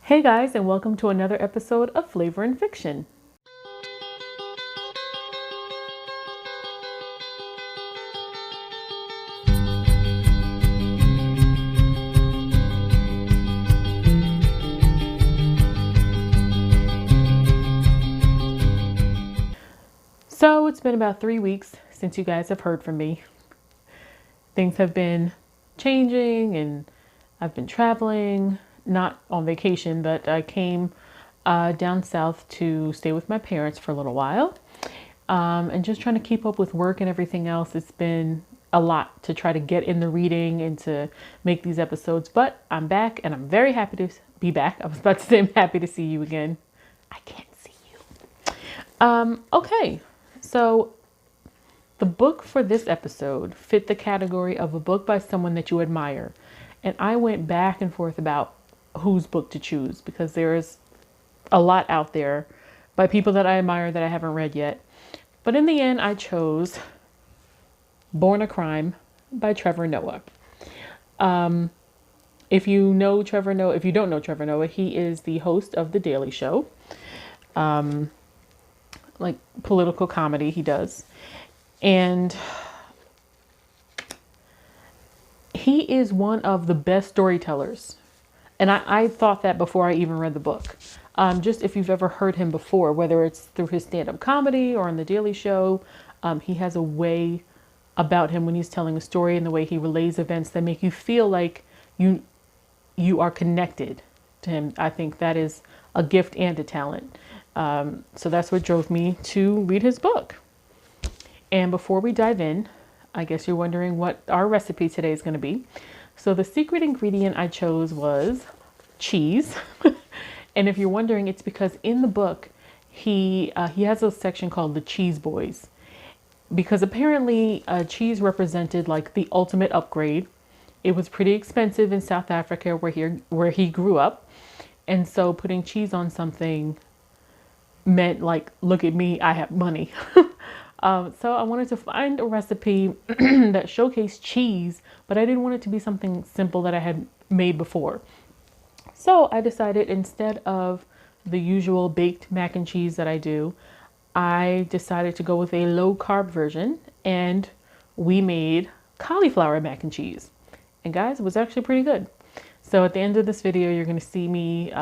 Hey guys, and welcome to another episode of Flavor and Fiction. So it's been about 3 weeks since you guys have heard from me. Things have been changing and I've been traveling, not on vacation, but I came down south to stay with my parents for a little while. And just trying to keep up with work and everything else. It's been a lot to try to get in the reading and to make these episodes, but I'm back and I'm very happy to be back. I was about to say I'm happy to see you again. I can't see you. Okay. So the book for this episode fit the category of a book by someone that you admire. And I went back and forth about whose book to choose because there is a lot out there by people that I admire that I haven't read yet. But in the end, I chose Born a Crime by Trevor Noah. If you know Trevor Noah, if you don't know Trevor Noah, he is the host of The Daily Show. Like political comedy he does. And he is one of the best storytellers. And I thought that before I even read the book. Just if you've ever heard him before, whether it's through his stand-up comedy or on The Daily Show, he has a way about him when he's telling a story and the way he relays events that make you feel like you are connected to him. I think that is a gift and a talent. So that's what drove me to read his book. And before we dive in, I guess you're wondering what our recipe today is going to be. So the secret ingredient I chose was cheese. And if you're wondering, it's because in the book, he has a section called the Cheese Boys. Because apparently cheese represented like the ultimate upgrade. It was pretty expensive in South Africa where he grew up. And so putting cheese on something meant like, look at me, I have money. So I wanted to find a recipe that showcased cheese, but I didn't want it to be something simple that I had made before. So I decided instead of the usual baked mac and cheese that I do, I decided to go with a low carb version, and we made cauliflower mac and cheese. And guys, it was actually pretty good. So at the end of this video, you're going to see me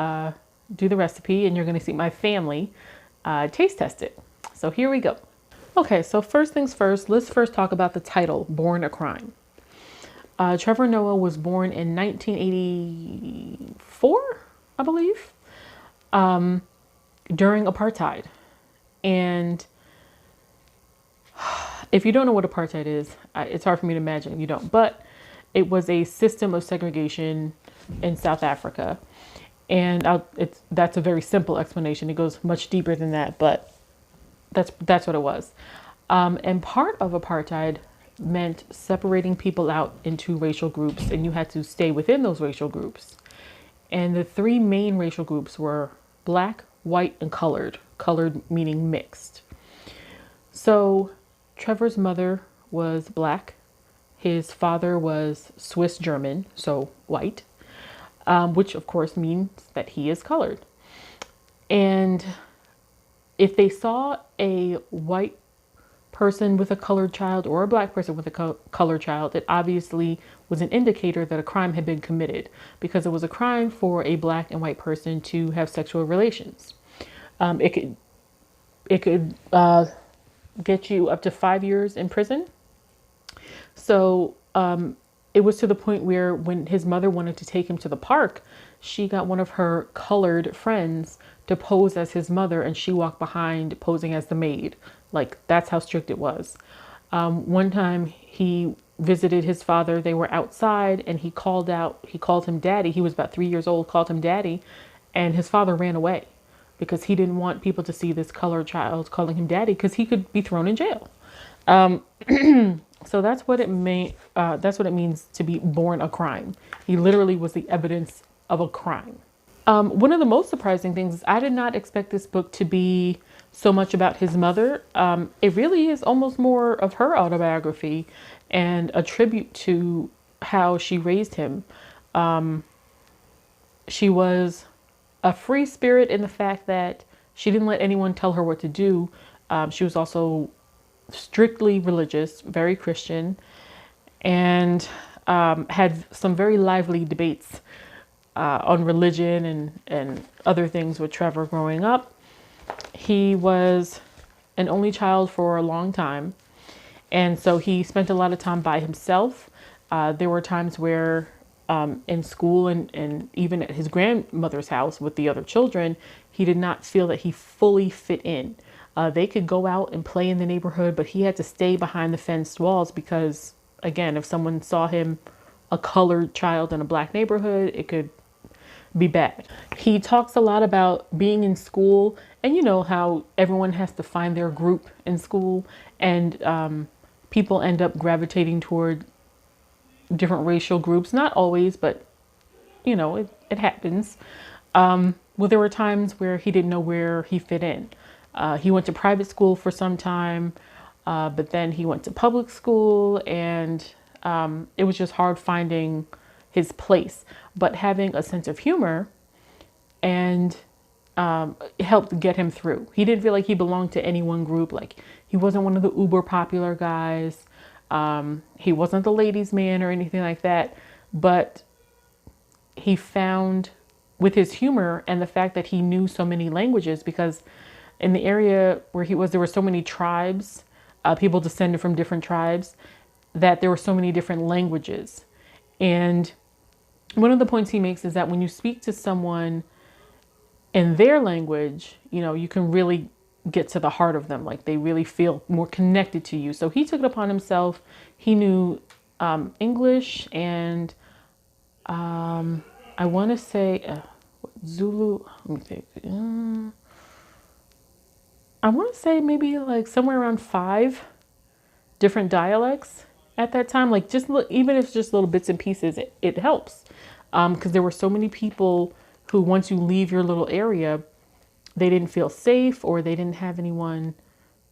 do the recipe, and you're going to see my family taste test it. So here we go. Okay, so first things first, let's first talk about the title, Born a Crime. Trevor Noah was born in 1984, I believe, during apartheid. And if you don't know what apartheid is, it's hard for me to imagine you don't, but it was a system of segregation in South Africa. And that's a very simple explanation. It goes much deeper than that, but that's what it was. And part of apartheid meant separating people out into racial groups, and you had to stay within those racial groups. And the three main racial groups were black, white, and colored. Colored meaning mixed. So Trevor's mother was black. His father was Swiss German, so white, which of course means that he is colored. And if they saw a white person with a colored child or a black person with a colored child, it obviously was an indicator that a crime had been committed, because it was a crime for a black and white person to have sexual relations. It could get you up to 5 years in prison. So it was to the point where when his mother wanted to take him to the park, she got one of her colored friends to pose as his mother, and she walked behind posing as the maid. Like, that's how strict it was. One time he visited his father. They were outside and he called him daddy. He was about 3 years old, called him daddy, and his father ran away because he didn't want people to see this colored child calling him daddy, because he could be thrown in jail. So that's what it means to be born a crime. He literally was the evidence of a crime. One of the most surprising things is I did not expect this book to be so much about his mother. It really is almost more of her autobiography and a tribute to how she raised him. She was a free spirit in the fact that she didn't let anyone tell her what to do. She was also strictly religious, very Christian, and had some very lively debates on religion and other things with Trevor growing up. He was an only child for a long time, and so he spent a lot of time by himself. There were times where in school and even at his grandmother's house with the other children, he did not feel that he fully fit in. They could go out and play in the neighborhood, but he had to stay behind the fenced walls because, again, if someone saw him, a colored child in a black neighborhood, it could be bad. He talks a lot about being in school, and you know how everyone has to find their group in school, and people end up gravitating toward different racial groups. Not always, but you know, it happens. Well, there were times where he didn't know where he fit in. He went to private school for some time, but then he went to public school, and it was just hard finding his place. But having a sense of humor and helped get him through. He didn't feel like he belonged to any one group. Like, he wasn't one of the uber popular guys. He wasn't the ladies' man or anything like that. But he found, with his humor and the fact that he knew so many languages, because in the area where he was, there were so many tribes, people descended from different tribes, that there were so many different languages. And one of the points he makes is that when you speak to someone in their language, you know, you can really get to the heart of them. Like, they really feel more connected to you. So he took it upon himself. He knew English and I want to say Zulu. Let me think. I want to say maybe like somewhere around 5 different dialects at that time. Like, just even if it's just little bits and pieces, it helps. Because there were so many people who, once you leave your little area, they didn't feel safe, or they didn't have anyone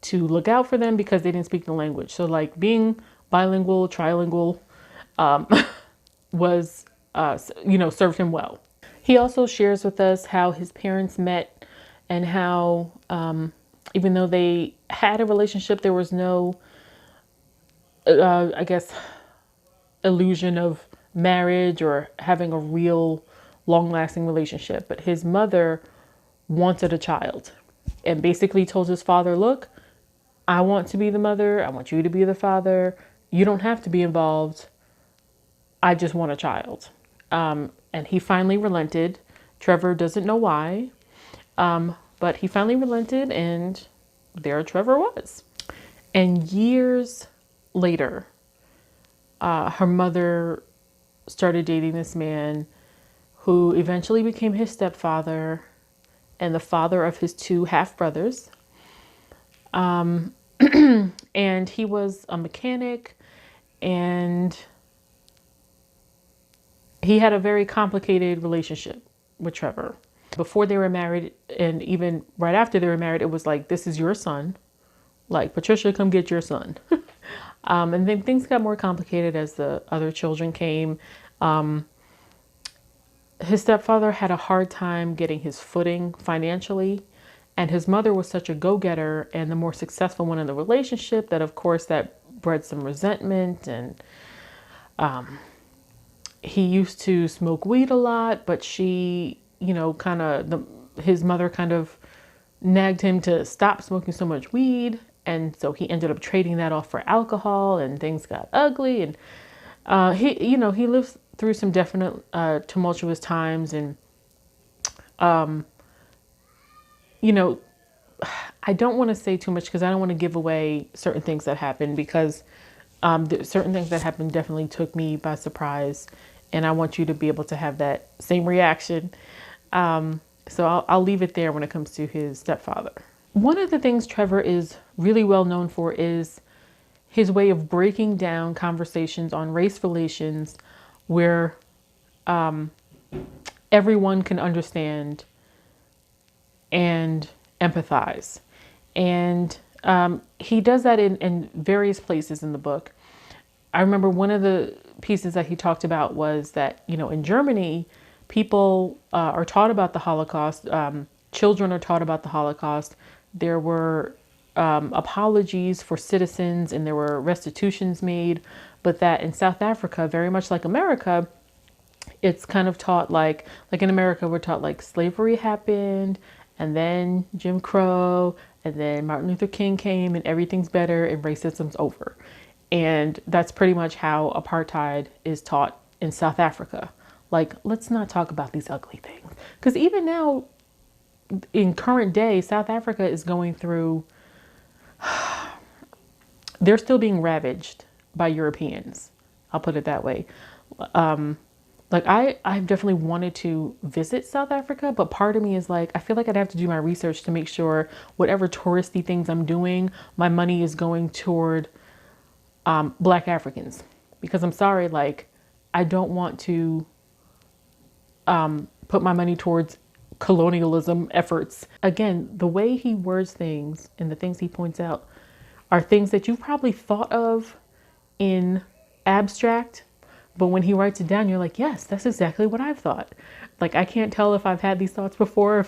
to look out for them because they didn't speak the language. So like, being bilingual, trilingual was, served him well. He also shares with us how his parents met, and how even though they had a relationship, there was no, illusion of marriage or having a real long-lasting relationship. But his mother wanted a child and basically told his father, look, I want to be the mother. I want you to be the father. You don't have to be involved. I just want a child. And he finally relented. Trevor doesn't know why, but he finally relented, and there Trevor was. And years later, her mother started dating this man who eventually became his stepfather and the father of his 2 half-brothers. And he was a mechanic, and he had a very complicated relationship with Trevor. Before they were married, and even right after they were married, it was like, this is your son. Like, Patricia, come get your son. And then things got more complicated as the other children came. His stepfather had a hard time getting his footing financially, and his mother was such a go-getter and the more successful one in the relationship that, of course, that bred some resentment. And he used to smoke weed a lot, but she, his mother kind of nagged him to stop smoking so much weed. And so he ended up trading that off for alcohol, and things got ugly. And he lived through some definite tumultuous times. And, I don't want to say too much because I don't want to give away certain things that happened, because certain things that happened definitely took me by surprise. And I want you to be able to have that same reaction. So I'll leave it there when it comes to his stepfather. One of the things Trevor is really well known for is his way of breaking down conversations on race relations where everyone can understand and empathize. And he does that in various places in the book. I remember one of the pieces that he talked about was that, in Germany, people are taught about the Holocaust. Children are taught about the Holocaust. There were apologies for citizens and there were restitutions made, but that in South Africa, very much like America, it's kind of taught like in America, we're taught like slavery happened and then Jim Crow and then Martin Luther King came and everything's better and racism's over. And that's pretty much how apartheid is taught in South Africa. Like, let's not talk about these ugly things. Because even now, in current day, South Africa is going through, they're still being ravaged by Europeans. I'll put it that way. Like I've definitely wanted to visit South Africa, but part of me is like, I feel like I'd have to do my research to make sure whatever touristy things I'm doing, my money is going toward Black Africans. Because I'm sorry, like I don't want to put my money towards colonialism efforts. Again, the way he words things and the things he points out are things that you've probably thought of in abstract, but when he writes it down, you're like, yes, that's exactly what I've thought. Like, I can't tell if I've had these thoughts before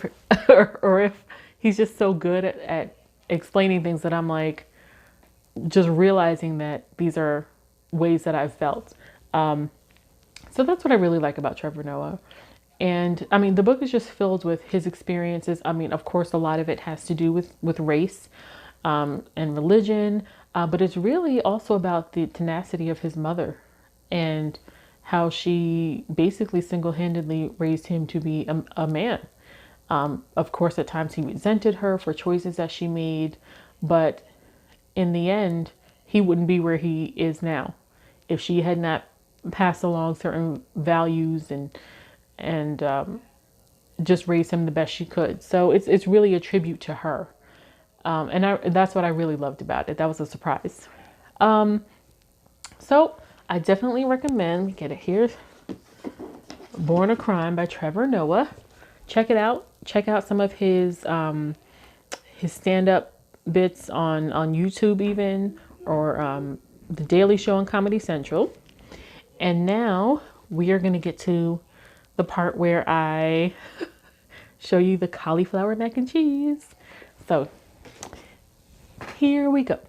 or if he's just so good at explaining things that I'm like, just realizing that these are ways that I've felt. So that's what I really like about Trevor Noah. And I mean, the book is just filled with his experiences. I mean, of course, a lot of it has to do with race and religion, but it's really also about the tenacity of his mother and how she basically single-handedly raised him to be a man. Of course, at times he resented her for choices that she made, but in the end, he wouldn't be where he is now if she had not passed along certain values and just raised him the best she could. So it's really a tribute to her. That's what I really loved about it. That was a surprise. So I definitely recommend, get it here, Born a Crime by Trevor Noah. Check it out. Check out some of his stand-up bits on YouTube even, or The Daily Show on Comedy Central. And now we are going to get to the part where I show you the cauliflower mac and cheese. So here we go.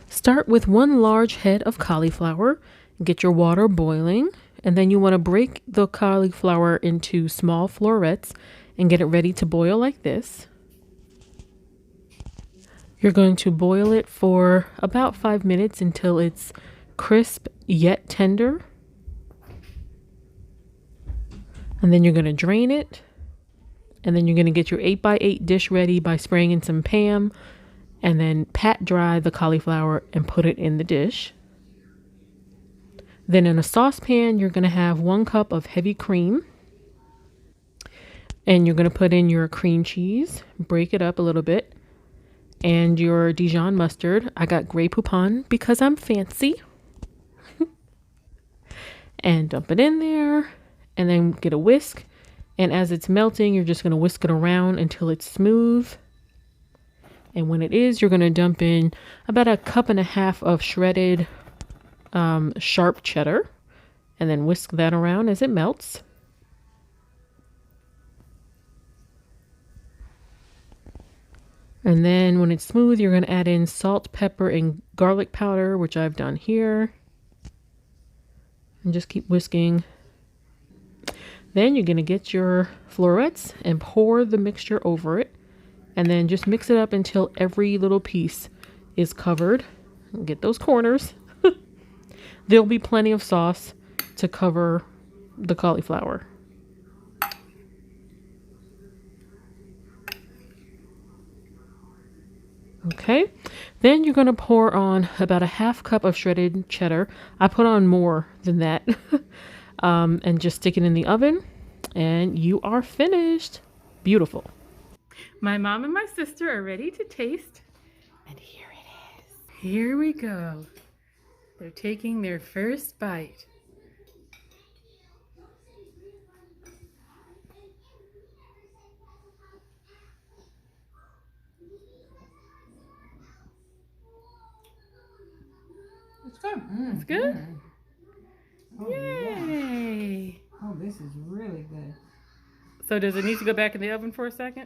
Start with 1 large head of cauliflower. Get your water boiling, and then you want to break the cauliflower into small florets and get it ready to boil like this. You're going to boil it for about 5 minutes until it's crisp yet tender. And then you're going to drain it. And then you're going to get your 8x8 dish ready by spraying in some Pam. And then pat dry the cauliflower and put it in the dish. Then in a saucepan, you're going to have 1 cup of heavy cream. And you're going to put in your cream cheese, break it up a little bit. And your Dijon mustard. I got Grey Poupon because I'm fancy. And dump it in there. And then get a whisk. And as it's melting, you're just going to whisk it around until it's smooth. And when it is, you're going to dump in about 1.5 cups of shredded sharp cheddar. And then whisk that around as it melts. And then when it's smooth, you're going to add in salt, pepper, and garlic powder, which I've done here. And just keep whisking. Then you're going to get your florets and pour the mixture over it. And then just mix it up until every little piece is covered. Get those corners. There'll be plenty of sauce to cover the cauliflower. Okay, then you're going to pour on about 1/2 cup of shredded cheddar. I put on more than that. And just stick it in the oven and you are finished. Beautiful. My mom and my sister are ready to taste. And here it is. Here we go. They're taking their first bite. It's good. It's good? Oh, Yay! Yeah. Oh, this is really good. So does it need to go back in the oven for a second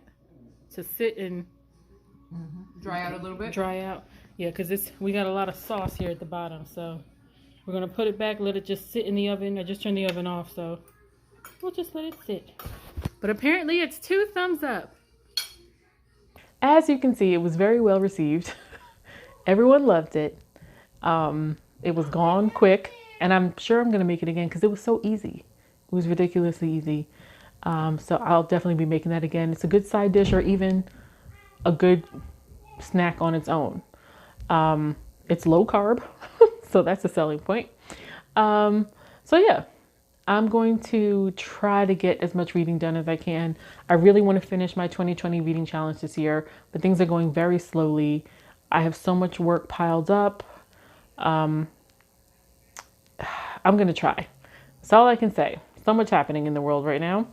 to sit and dry out a little bit? dry out? Yeah, because we got a lot of sauce here at the bottom, so we're gonna put it back, let it just sit in the oven. I just turned the oven off, so we'll just let it sit. But apparently it's 2 thumbs up. As you can see, it was very well received. Everyone loved it. It was gone quick, and I'm sure I'm gonna make it again because it was so easy. It was ridiculously easy. So I'll definitely be making that again. It's a good side dish or even a good snack on its own. It's low carb, so that's a selling point. So yeah, I'm going to try to get as much reading done as I can. I really want to finish my 2020 reading challenge this year, but things are going very slowly. I have so much work piled up. I'm going to try. That's all I can say. So much happening in the world right now.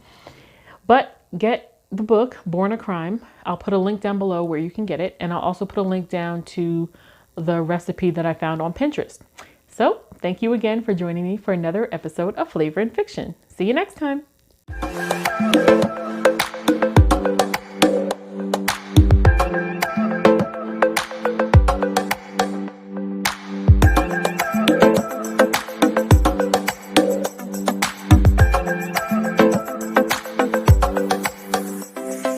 But get the book, Born a Crime. I'll put a link down below where you can get it. And I'll also put a link down to the recipe that I found on Pinterest. So thank you again for joining me for another episode of Flavor and Fiction. See you next time.